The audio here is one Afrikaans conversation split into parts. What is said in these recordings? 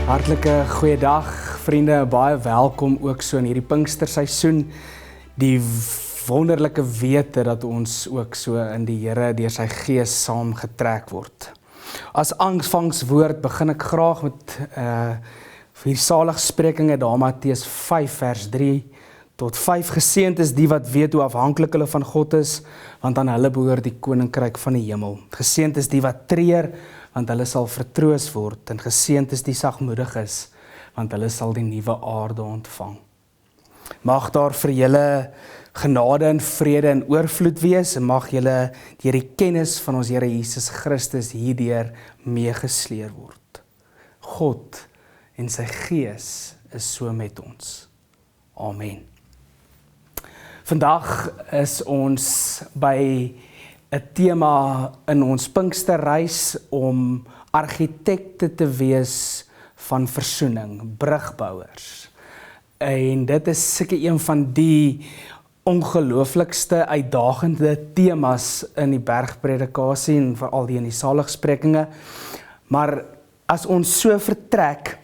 Hartlike goeiedag vriende, baie welkom ook so in hierdie Pinksterseisoen. Die wonderlike wete dat ons ook so in die Here deur sy Gees saamgetrek word. As aanvangswoord begin ek graag met hierdie saligsprekinge daar Matteus 5 vers 3 tot 5. Geseënd is die wat weet hoe afhanklik hulle van God is, want aan hulle behoort die koninkryk van die hemel. Geseënd is die wat treur, want hulle sal vertroos word, en geseënd is die sagmoediges, want hulle sal die nuwe aarde ontvang. Mag daar vir julle genade en vrede en oorvloed wees, en mag julle deur die kennis van ons Here Jesus Christus hierdeur meegesleer word. God en sy Gees is so met ons. Amen. Vandag is ons by 'n tema in ons Pinksterreis om argitekte te wees van versoening, brugbouers. En dit is seker een van die ongelooflikste uitdagende temas in die bergpredikasie en veral die in die saligsprekinge. Maar as ons so vertrek,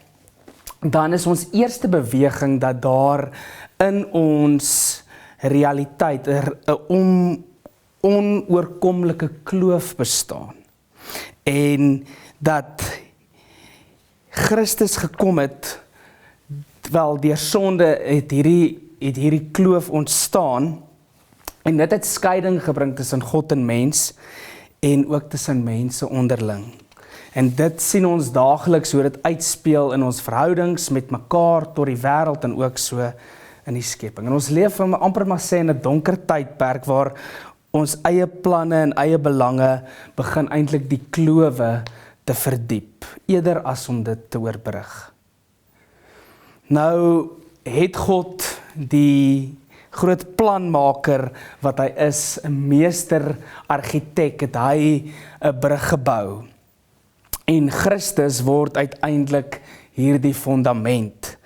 dan is ons eerste beweging dat daar in ons realiteit 'n onoorkomlike kloof bestaan. En dat Christus gekom het, wel deur sonde het hierdie kloof ontstaan, en dit het skeiding gebring tussen God en mens, en ook tussen mense onderling. En dit sien ons daagliks hoe dit uitspeel in ons verhoudings met mekaar, tot die wêreld en ook so in die skepping. En ons leef amper maar sê in 'n donker tydperk waar ons eie planne en eie belange begin eintlik die klowe te verdiep, eerder as om dit te oorbrug. Nou het God, die groot planmaker wat hy is, 'n meester argitek, het hy 'n brug gebou. En Christus word uiteindelik hierdie fundament,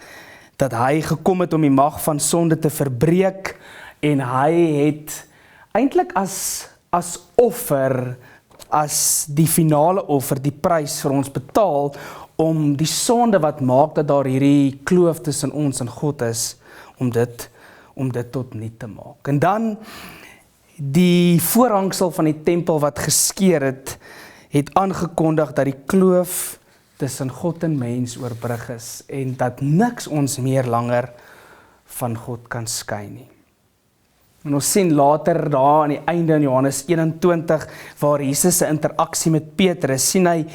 dat hy gekom het om die mag van sonde te verbreek, en hy het eintlik as offer, as die finale offer, die prys vir ons betaal, om die sonde wat maak dat daar hierdie kloof tussen ons en God is, om dit tot niet te maak. En dan die voorhangsel van die tempel wat geskeur het aangekondig dat die kloof tussen God en mens oorbrug is, en dat niks ons meer langer van God kan skei nie. En ons sien later daar aan die einde in Johannes 21, waar Jesus se interaksie met Petrus, sien hy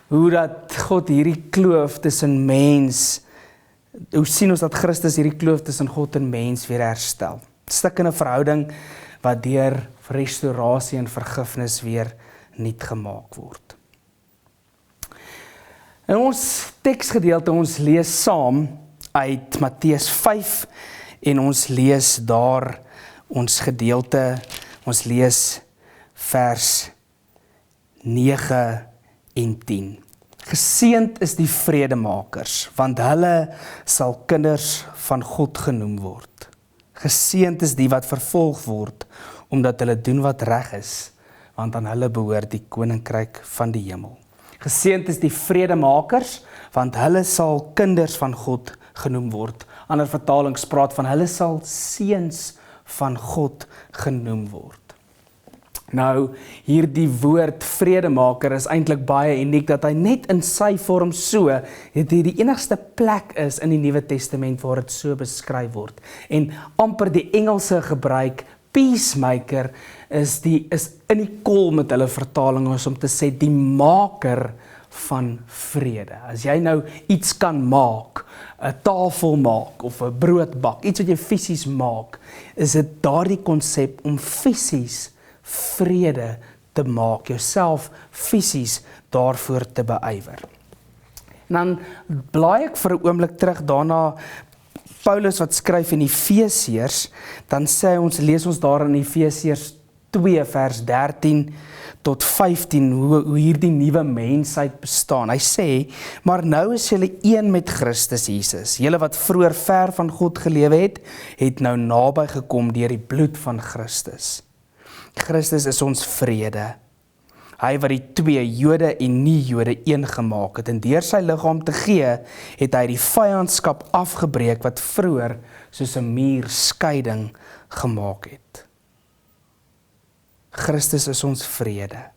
hoe dat God hierdie kloof tussen mens, hoe sien ons dat Christus hierdie kloof tussen God en mens weer herstel. Stikkende verhouding wat deur restaurasie en vergifnis weer nuut gemaak word. In ons teksgedeelte, ons lees saam uit Matteus 5, en ons lees daar ons gedeelte, ons lees vers 9 en 10. Geseënd is die vredemakers, want hulle sal kinders van God genoem word. Geseënd is die wat vervolg word, omdat hulle doen wat reg is, want aan hulle behoort die koninkryk van die hemel. Geseënd is die vredemakers, want hulle sal kinders van God genoem word. Ander vertalings praat van hulle sal seuns van God genoem word. Nou, hierdie woord vredemaker is eintlik baie uniek, dat hy net in sy vorm so, het hy die enigste plek is in die Nuwe Testament waar dit so beskryf word. En amper die Engelse gebruik, peacemaker, is in die kol met hulle vertaling, om te sê die maker van vrede. As jy nou iets kan maak, 'n tafel maak of 'n brood bak, iets wat jy fisies maak, is dit daardie konsep om fisies vrede te maak, jouself fisies daarvoor te beywer. En dan blaai ek vir 'n oomblik terug daarna Paulus wat skryf in Efesiërs, dan sê ons, lees ons daar in Efesiërs 2 vers 13 tot 15, hoe hierdie nuwe mensheid bestaan. Hy sê, maar nou is julle een met Christus Jesus. Julle wat vroeër ver van God gelewe het nou naby gekom deur die bloed van Christus. Christus is ons vrede. Hy wat die twee, Jode en nie Jode, een gemaak het. En deur sy liggaam te gee, het hy die vyandskap afgebreek wat vroeër soos 'n muur skeiding gemaak het. Christus is ons vrede.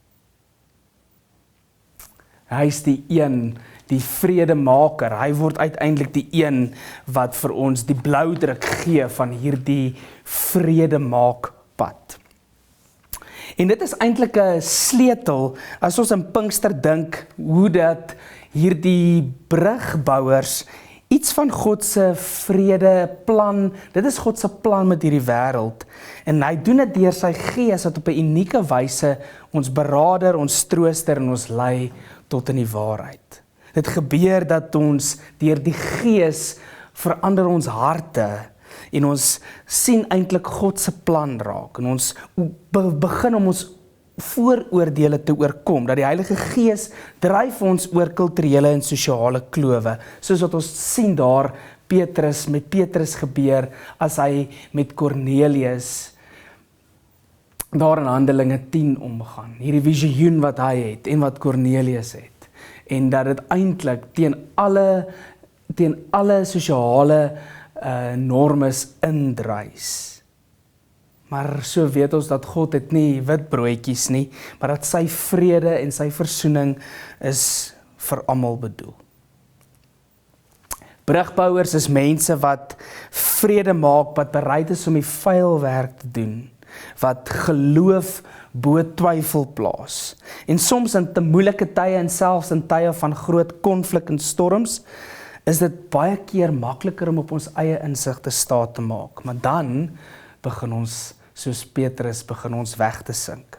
Hy is die een, die vredemaker. Hy word uiteindelik die een wat vir ons die bloudruk gee van hierdie vredemaakpad. En dit is eintlik 'n sleutel as ons in Pinkster dink hoe dat hierdie brugbouers iets van God se vredeplan, dit is God se plan met hierdie wêreld. En hy doen dit deur sy Gees wat op 'n unieke wyse ons beraader, ons trooster en ons lei tot in die waarheid. Dit gebeur dat ons deur die Gees verander ons harte en ons sien eintlik God se plan raak en ons begin om ons vooroordeele te oorkom, dat die Heilige Gees dryf ons oor kulturele en sosiale klowe, soos wat ons sien daar met Petrus gebeur as hy met Cornelius daar in Handelinge 10 omgaan. Hierdie visioen wat hy het en wat Cornelius het. En dat dit eintlik teen alle sosiale normes indrys. Maar so weet ons dat God het nie wit broodjies nie, maar dat sy vrede en sy versoening is vir almal bedoel. Brugbouers is mense wat vrede maak, wat bereid is om die vuil werk te doen, wat geloof bo twyfel plaas. En soms in te moeilike tye en selfs in tye van groot konflik en storms, is dit baie keer makliker om op ons eie insig te staat te maak. Maar dan begin ons, soos Petrus, begin ons weg te sink.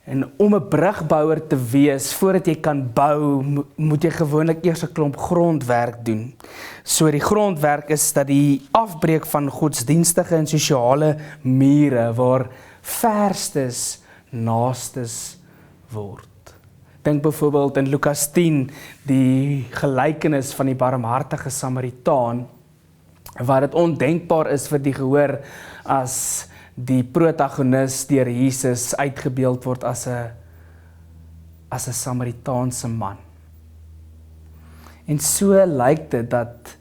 En om 'n brugbouer te wees, voordat jy kan bou, moet jy gewoonlik eers 'n klomp grondwerk doen. So die grondwerk is dat die afbreek van godsdienstige en sosiale mure waar verstes naastes word. Dink byvoorbeeld in Lukas 10, die gelykenis van die barmhartige Samaritaan, waar dit ondenkbaar is vir die gehoor as die protagonis deur Jesus uitgebeeld word as 'n Samaritaanse man. En so lyk dit dat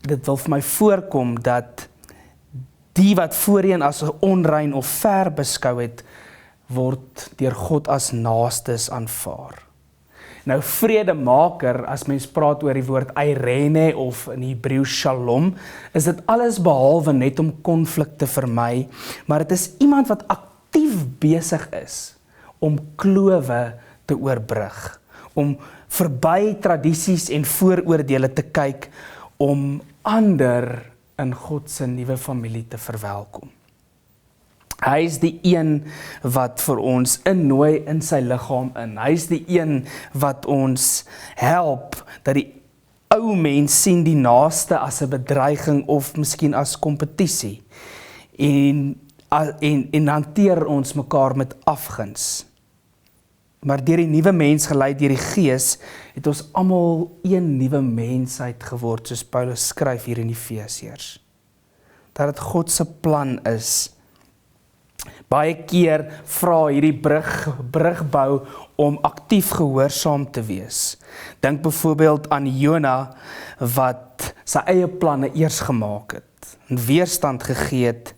dit wil vir my voorkom dat die wat voorheen as onrein of ver beskou het, word deur God as naastes aanvaar. Nou vredemaker, as mens praat oor die woord eirene of in Hebreëus shalom, is dit alles behalwe net om konflik te vermy, maar dit is iemand wat aktief besig is om klowe te oorbrug, om verby tradisies en vooroordeele te kyk, om ander in God se nuwe familie te verwelkom. Hy is die een wat vir ons innooi in sy liggaam in. Hy is die een wat ons help dat die ou mens sien die naaste as 'n bedreiging of miskien as kompetisie. En hanteer ons mekaar met afguns. Maar deur die nuwe mens gelei deur die Gees, het ons almal een nuwe mensheid geword, soos Paulus skryf hier in Efesiërs. Dat dit God se plan is. Baie keer vra hierdie brugbou om aktief gehoorsaam te wees. Dink byvoorbeeld aan Jona wat sy eie planne eers gemaak het en weerstand gegee het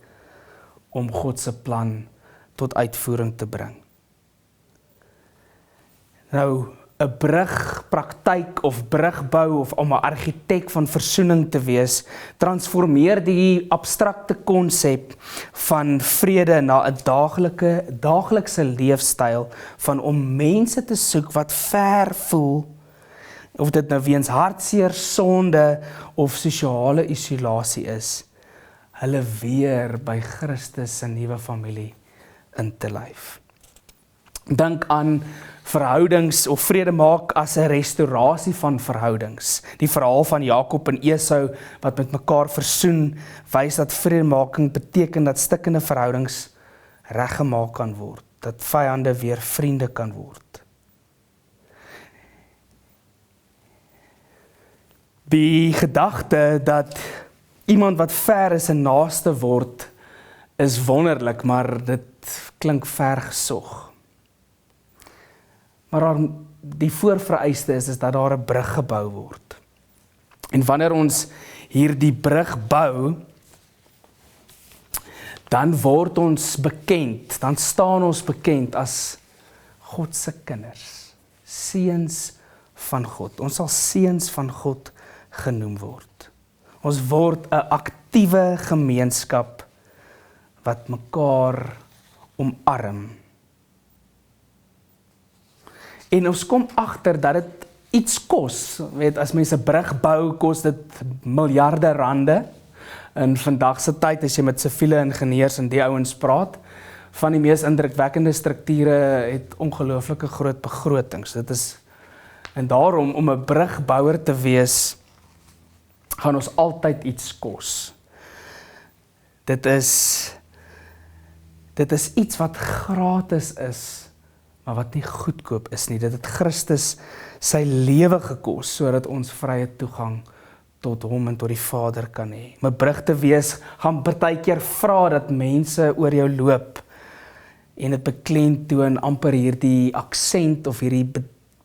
om God se plan tot uitvoering te bring. Nou, 'n brugpraktyk of brugbou of om 'n argitek van versoening te wees, transformeer die abstrakte konsep van vrede na 'n daaglikse leefstyl van om mense te soek wat ver voel, of dit nou weens hartseer, sonde of sosiale isolasie is, hulle weer by Christus se nuwe familie in te lyf. Dink aan verhoudings of vrede maak as 'n restaurasie van verhoudings. Die verhaal van Jakob en Esau wat met mekaar versoen, wys dat vredemaking beteken dat stikkende verhoudings reggemaak kan word, dat vyande weer vriende kan word. Die gedagte dat iemand wat ver is 'n naaste word, is wonderlik, maar dit klink ver gesog. Maar die voorvereiste is dat daar 'n brug gebou word. En wanneer ons hierdie brug bou, dan word ons bekend, dan staan ons bekend as God se kinders, seuns van God. Ons sal seuns van God genoem word. Ons word 'n aktiewe gemeenskap wat mekaar omarm. En ons kom agter dat dit iets kos. Weet, as mense 'n brug bou, kos dit miljarde rande. In vandag se tyd, as jy met siviele ingenieurs en die ouens praat, van die mees indrukwekkende strukture het ongelooflike groot begrotings. En daarom, om 'n brugbouer te wees, gaan ons altyd iets kos. Dit is iets wat gratis is, maar wat nie goedkoop is nie. Dit het Christus sy lewe gekos, sodat ons vrye toegang tot hom en tot die Vader kan hê. Om 'n brug te wees, gaan partykeer vra dat mense oor jou loop, en dit beklemtoon amper hierdie aksent of hierdie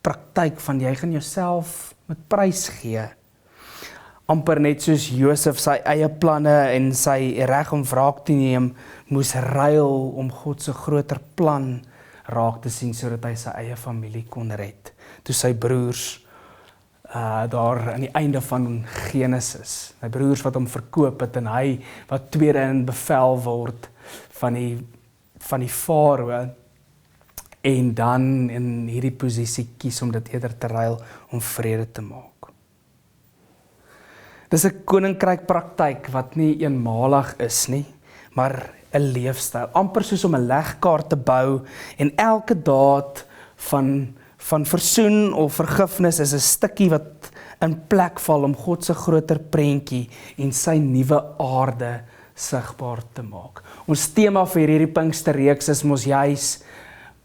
praktyk van jy gaan jouself met prys gee. Amper net soos Josef sy eie planne en sy reg om wraak te neem moes ruil om God se groter plan raak te sien sodat hy sy eie familie kon red. Toe sy broers daar aan die einde van Genesis, sy broers wat hom verkoop het en hy wat tweede in bevel word van die farao en dan in hierdie posisie kies om dit eerder te ruil om vrede te maak. Dis 'n koninkrykpraktyk wat nie eenmalig is nie, maar 'n leefstyl, amper soos om 'n legkaart te bou en elke daad van versoen of vergifnis is 'n stukkie wat in plek val om God se groter prentjie en sy nuwe aarde sigbaar te maak. Ons tema vir hierdie Pinksterreeks is mos juis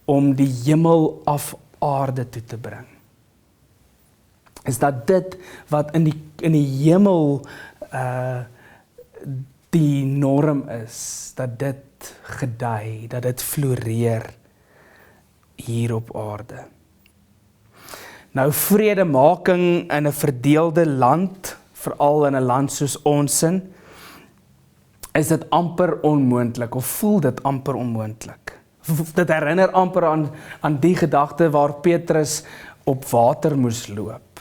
om die hemel af aarde toe te bring. Is dat dit wat in die hemel die norm is, dat dit gedei, dat dit floreer hier op aarde. Nou vredemaking in 'n verdeelde land, veral in 'n land soos ons in, is dit amper onmoontlik of voel dit amper onmoontlik. Dit herinner amper aan die gedagte waar Petrus op water moes loop.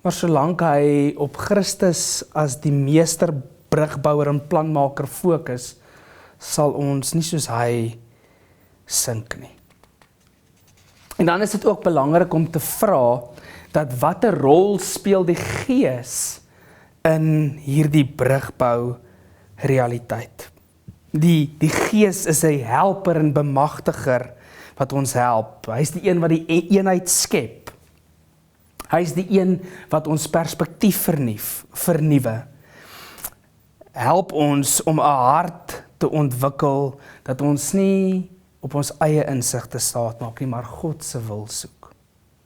Maar solank hy op Christus as die meester brugbouer en planmaker fokus, sal ons nie soos hy sink nie. En dan is dit ook belangrik om te vra dat watter rol speel die Gees in hierdie brugbou realiteit. Die Gees is 'n helper en bemagtiger wat ons help. Hy is die een wat die eenheid skep. Hy is die een wat ons perspektief vernuwe. Help ons om 'n hart te ontwikkel dat ons nie op ons eie insigte staat maak nie, maar God se wil soek.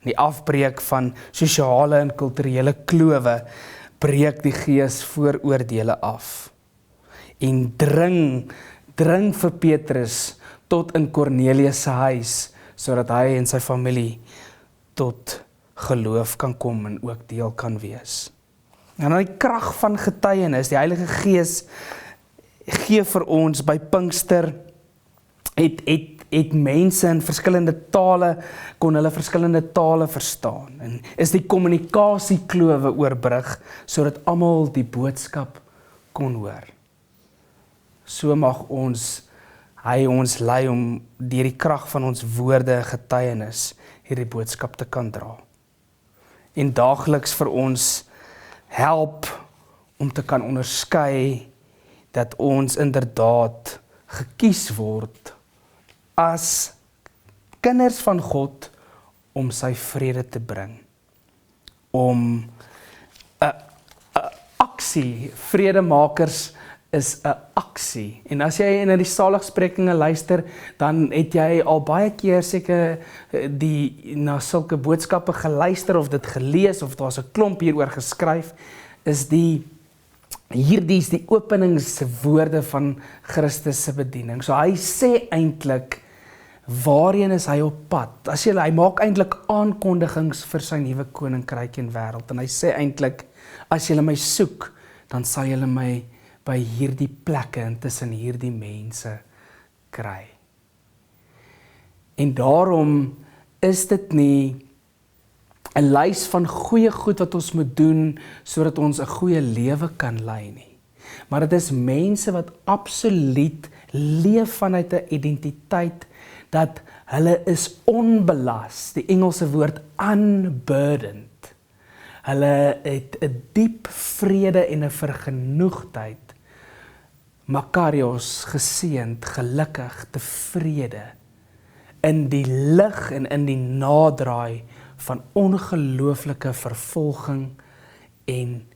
Die afbreek van sosiale en kulturele klowe breek die Gees vooroordele af. En dring vir Petrus tot in Kornelius se huis, sodat hy en sy familie tot geloof kan kom en ook deel kan wees. En dan die krag van getuienis, die Heilige Gees gee vir ons by Pinkster, het mense in verskillende tale, kon hulle verskillende tale verstaan, en is die kommunikasieklowe oorbrug, sodat almal die boodskap kon hoor. So mag hy ons lei om deur die krag van ons woorde getuienis hierdie boodskap te kan dra. En daagliks vir ons help om te kan onderskei dat ons inderdaad gekies word as kinders van God om sy vrede te bring. Om 'n aksie, vredemakers is 'n aksie. En as jy in die saligsprekinge luister, dan het jy al baie keer seker na sulke boodskappe geluister of dit gelees of daar's 'n klomp hieroor geskryf, is hierdie is die openingswoorde van Christus se bediening. So hy sê eintlik, waarheen is hy op pad? Hy maak eintlik aankondigings vir sy nuwe koninkryk en wêreld, en hy sê eintlik, as julle my soek, dan sal julle my by hierdie plekke en tussen hierdie mense kry. En daarom is dit nie 'n lys van goeie goed wat ons moet doen, sodat ons 'n goeie lewe kan lei nie. Maar dit is mense wat absoluut leef vanuit 'n identiteit, dat hulle is onbelas, die Engelse woord unburdened. Hulle het 'n diep vrede en 'n vergenoegdheid, makarios, geseënd, gelukkig, tevrede, in die lig en in die nadraai van ongelooflike vervolging en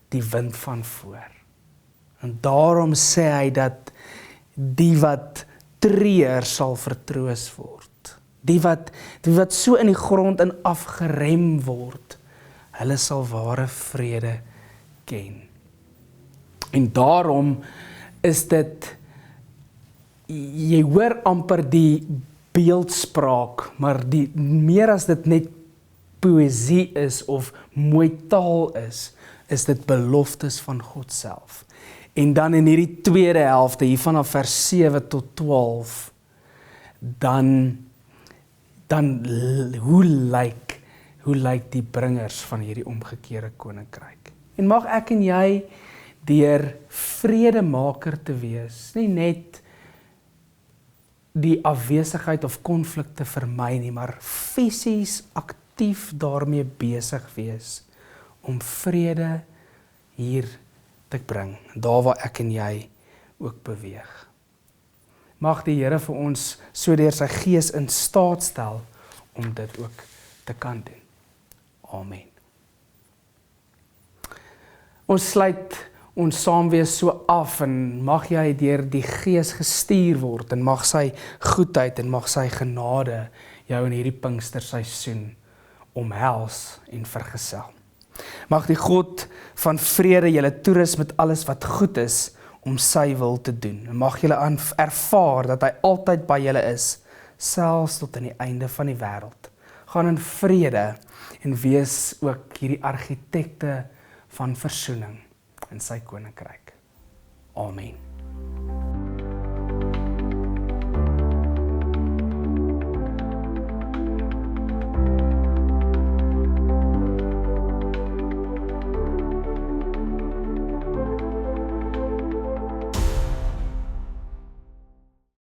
die wind van voor. En daarom sê hy dat die wat treur sal vertroos word. Die wat so in die grond in afgerem word, hulle sal ware vrede ken. En daarom is dit, jy hoor amper die beeldspraak, maar meer as dit net poësie is of mooi taal is dit beloftes van God self. En dan in hierdie tweede helfte, hier vanaf vers 7 tot 12, dan hoe lyk die bringers van hierdie omgekeerde koninkryk? En mag ek en jy deur vredemaker te wees, nie net die afwesigheid of konflikte vermy nie, maar fisies aktief daarmee besig wees om vrede hier te bring, daar waar ek en jy ook beweeg. Mag die Here vir ons so deur sy Gees in staat stel om dit ook te kan doen. Amen. Ons sluit ons saamwees so af, en mag jy deur die Gees gestuur word, en mag sy goedheid en mag sy genade jou in hierdie Pinksterseisoen omhels en vergesel. Mag die God van vrede julle toerus met alles wat goed is om sy wil te doen. En mag julle ervaar dat hy altyd by julle is, selfs tot aan die einde van die wêreld. Gaan in vrede en wees ook hierdie argitekte van versoening in sy koninkryk. Amen.